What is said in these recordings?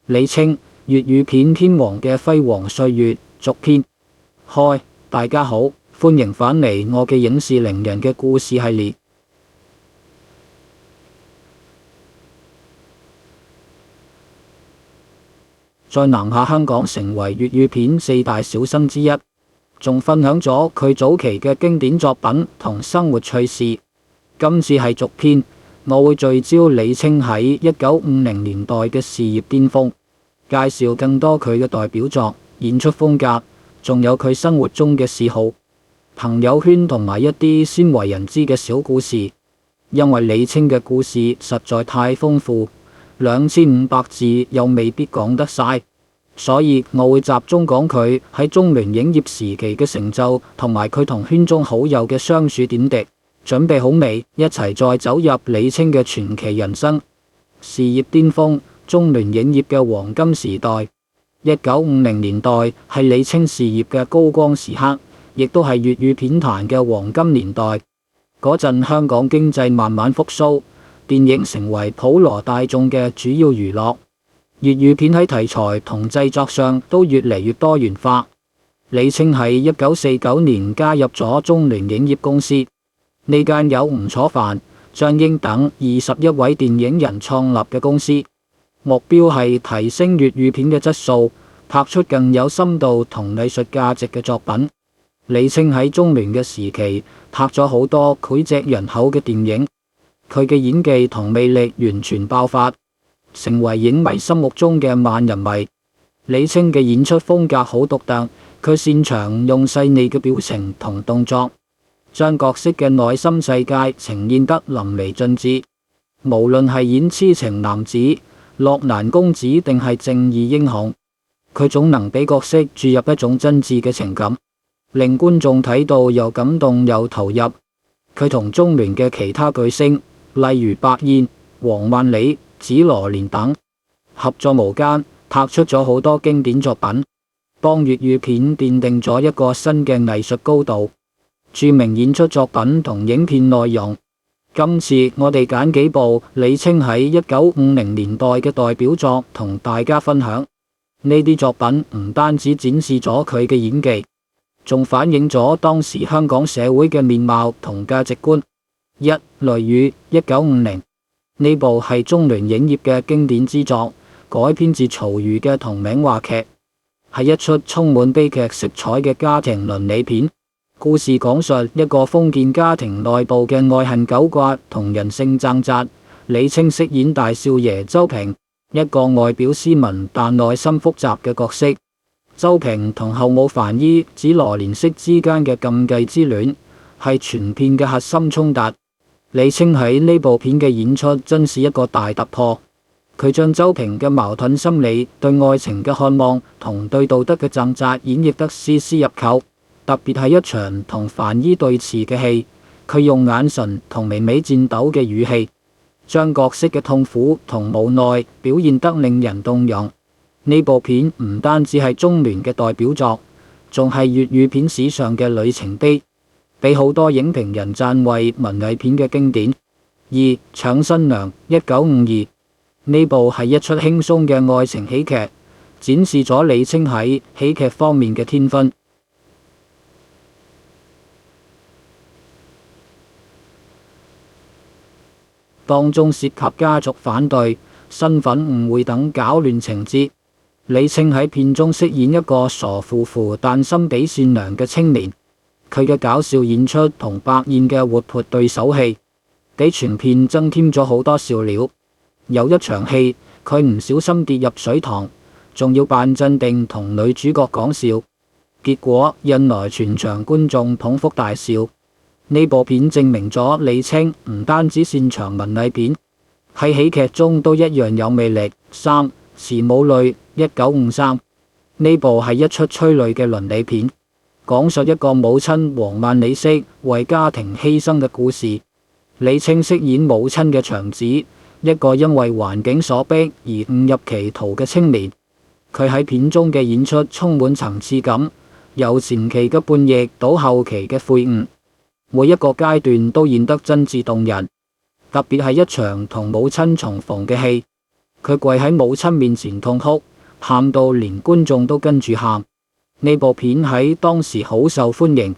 李菁，粵語片天王嘅輝煌歲月續篇。開，大家好，歡迎返嚟我嘅影視伶人嘅故事系列。在南下香港成為粵語片四大小生之一，仲分享咗佢早期嘅經典作品同生活趣事。今次係續篇，我會聚焦李菁喺1950年代嘅事業巔峰，介紹更多佢嘅代表作、演出風格，仲有佢生活中嘅嗜好、朋友圈同埋一啲鮮為人知嘅小故事。因為李菁嘅故事實在太豐富，2500字又未必講得晒，所以我會集中講佢喺中聯影業時期嘅成就，同埋佢同圈中好友嘅相處點滴。準備好未？一齊再走入李菁嘅傳奇人生。事業巔峰，中聯影業嘅黃金時代。1950年代係李菁事業嘅高光時刻，亦都係粵語片壇嘅黃金年代。嗰陣香港經濟慢慢復甦，電影成為普羅大眾嘅主要娛樂，粵語片喺題材同製作上都越嚟越多元化。李菁喺1949年加入咗中聯影業公司。呢間由吳楚帆、張英等21位電影人創立嘅公司，目標係提升粵語片嘅質素，拍出更有深度同藝術價值嘅作品。李菁喺中聯嘅時期拍咗好多膾炙人口嘅電影，佢嘅演技同魅力完全爆發，成為影迷心目中嘅萬人迷。李菁嘅演出風格好獨特，佢擅長用細膩嘅表情同動作，將角色嘅內心世界呈現得淋漓盡致。無論係演痴情男子、落難公子定係正義英雄，佢總能俾角色注入一種真摯嘅情感，令觀眾睇到又感動又投入。佢同中聯嘅其他巨星，例如白燕、黃萬里、紫羅蓮等合作無間，拍出咗好多經典作品，幫粵語片奠定咗一個新嘅藝術高度。著名演出作品同影片內容，今次我哋揀幾部李菁喺1950年代嘅代表作同大家分享。呢啲作品唔單止展示咗佢嘅演技，仲反映咗當時香港社會嘅面貌同價值觀。一、雷雨1950，呢部係中聯影業嘅經典之作，改編自曹禺嘅同名話劇，係一出充滿悲劇色彩嘅家庭倫理片。故事講述一個封建家庭內部嘅愛恨糾葛同人性掙扎。李菁飾演大少爺周平，一個外表斯文但內心複雜嘅角色。周平同後母樊姨、紫羅蓮式之間嘅禁忌之戀，係全片嘅核心衝突。李菁喺呢部片嘅演出真是一個大突破，佢將周平嘅矛盾心理、對愛情嘅渴望同對道德嘅掙扎演繹得絲絲入扣。特別係一場同樊姨對峙嘅戲，佢用眼神同微微顫抖嘅語氣，將角色嘅痛苦同無奈表現得令人動容。呢部片唔單止係中聯嘅代表作，仲係粵語片史上嘅里程碑，俾好多影評人讚為文藝片嘅經典。二、搶新娘1952，呢部係一出輕鬆嘅愛情喜劇，展示咗李菁喺喜劇方面嘅天分。當中涉及家族反對、身份誤會等攪亂情節。李菁喺片中飾演一個傻乎乎但心地善良嘅青年，佢嘅搞笑演出同白燕嘅活潑對手戲，俾全片增添咗好多笑料。有一場戲，佢唔小心跌入水塘，仲要扮鎮定同女主角講笑，結果引來全場觀眾捧腹大笑。呢部片證明咗李菁唔單止擅長文藝片，喺喜劇中都一樣有魅力。三、慈母淚1953，呢部係一出催淚嘅倫理片，講述一個母親黃萬里式為家庭犧牲嘅故事。李菁飾演母親嘅長子，一個因為環境所逼而誤入歧途嘅青年。佢喺片中嘅演出充滿層次感，由前期嘅叛逆到後期嘅悔悟，每一個階段都演得真摯動人。特別係一場同母親重逢嘅戲，佢跪喺母親面前痛哭，喊到連觀眾都跟住喊。呢部片喺當時好受歡迎，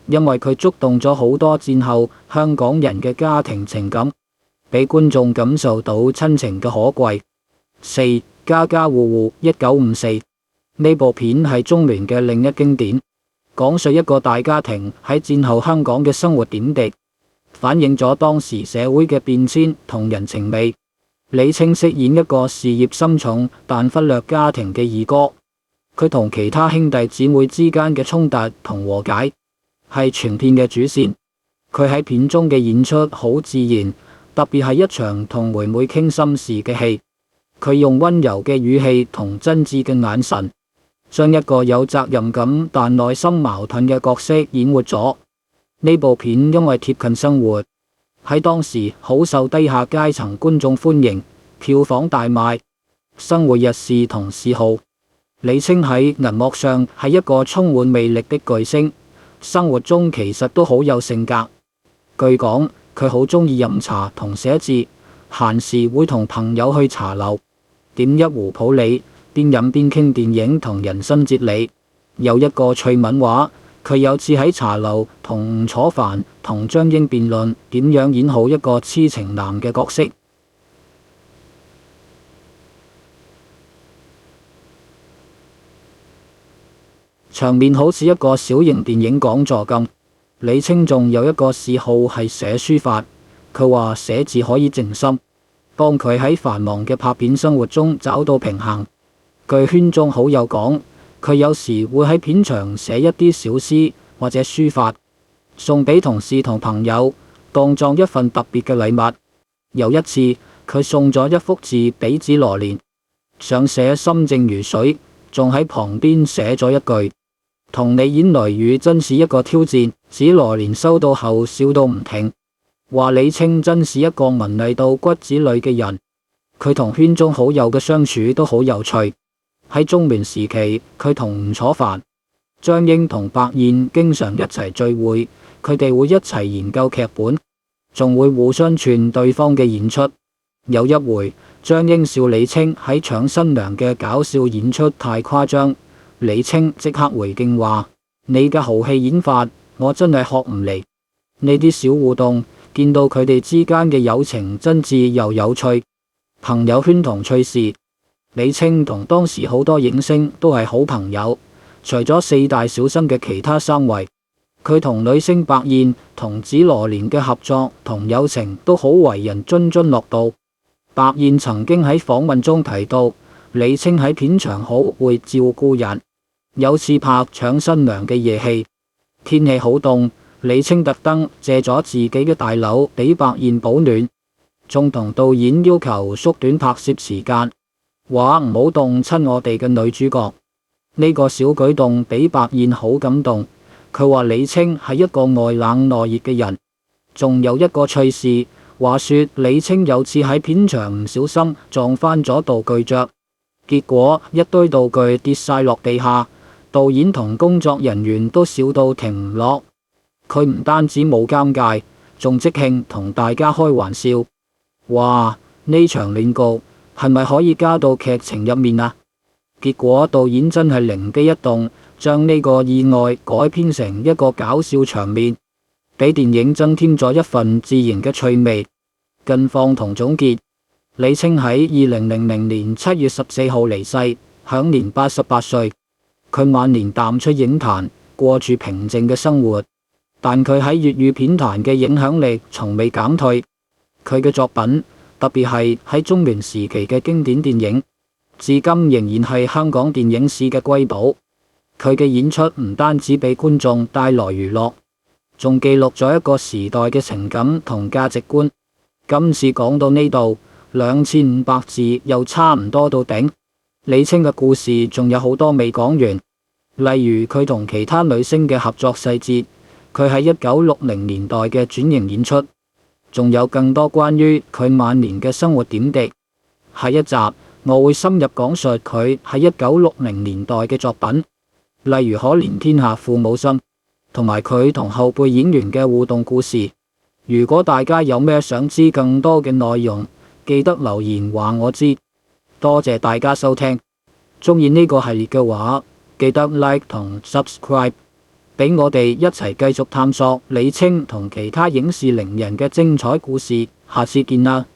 因為佢觸動咗好多戰後香港人嘅家庭情感，俾觀眾感受到親情嘅可貴。4. 家家戶戶1954，呢部片係中聯嘅另一經典，講述一個大家庭喺戰後香港嘅生活點滴，反映咗當時社會嘅變遷同人情味。李菁飾演一個事業心重但忽略家庭嘅二哥，佢同其他兄弟姊妹之間嘅衝突同和解係全片嘅主線。佢喺片中嘅演出好自然，特別係一場同妹妹傾心事嘅戲，佢用溫柔嘅語氣同真摯嘅眼神，將一個有責任感但內心矛盾嘅角色演活咗。呢部片因為貼近生活，喺當時好受低下階層觀眾歡迎，票房大賣。生活日誌同嗜好，李菁喺銀幕上係一個充滿魅力的巨星，生活中其實都好有性格。據講，佢好鍾意飲茶同寫字，閒時會同朋友去茶樓點一壺普洱，邊飲邊傾電影同人生哲理。有一個趣聞話，佢有次喺茶樓同吳楚帆同張瑛辯論點樣演好一個痴情男嘅角色。場面好似一個小型電影講座咁。李菁仲有一個嗜好係寫書法，佢話寫字可以靜心，幫佢喺繁忙嘅拍片生活中找到平衡。據圈中好友講，佢有時會喺片場寫一啲小詩或者書法，送俾同事同朋友，當作一份特別嘅禮物。有一次，佢送咗一幅字俾紫羅蓮，想寫心靜如水，仲喺旁邊寫咗一句：同你演雷雨真是一個挑戰。紫羅蓮收到後笑到唔停，話李菁真是一個文藝到骨子裏嘅人。佢同圈中好友嘅相處都好有趣。喺中聯時期，佢同吳楚帆、張瑛同白燕經常一齊聚會，佢哋會一齊研究劇本，仲會互相串對方嘅演出。有一回，張瑛笑李菁喺搶新娘嘅搞笑演出太誇張，李菁即刻回敬話：你嘅豪氣演法，我真係學唔嚟。呢啲小互動，見到佢哋之間嘅友情真摯又有趣。朋友圈同趣事，李菁同當時好多影星都係好朋友，除咗四大小生嘅其他三位，佢同女星白燕同紫羅蓮嘅合作同友情都好為人津津樂道。白燕曾經喺訪問中提到，李菁喺片場好會照顧人。有次拍搶新娘嘅夜戲，天氣好凍，李菁特登借咗自己嘅大褸俾白燕保暖，仲同導演要求縮短拍攝時間，話唔好凍親我哋嘅女主角。呢個小舉動俾白燕好感動，佢話李菁係一個外冷內熱嘅人。仲有一個趣事，話說李菁有次喺片場唔小心撞翻咗道具着，結果一堆道具跌晒落地下，導演同工作人員都笑到停唔落。佢唔單止冇尷尬，仲即興同大家開玩笑，哇！呢場亂局係咪可以加到劇情入面啊？結果導演真係靈機一動，將呢個意外改編成一個搞笑場面，俾電影增添咗一份自然嘅趣味。近況同總結：李菁喺2000年7月14號離世，享年88歲。佢晚年淡出影壇，過住平靜嘅生活，但佢喺粵語片壇嘅影響力從未減退。佢嘅作品，特別係喺中聯時期嘅經典電影，至今仍然係香港電影史嘅瑰寶。佢嘅演出唔單止俾觀眾帶來娛樂，仲記錄咗一個時代嘅情感同價值觀。今次講到呢度，2500字又差唔多到頂。李菁嘅故事仲有好多未講完，例如佢同其他女星嘅合作細節，佢喺1960年代嘅轉型演出，仲有更多關於佢晚年嘅生活點滴。下一集我會深入講述佢喺1960年代嘅作品，例如《可憐天下父母心》，同埋佢同後輩演員嘅互動故事。如果大家有咩想知更多嘅內容，記得留言話我知。多謝大家收聽。鍾意呢個系列嘅話，記得 like 同 subscribe，俾我哋一齊繼續探索李清同其他影視名人嘅精彩故事。下次見啦！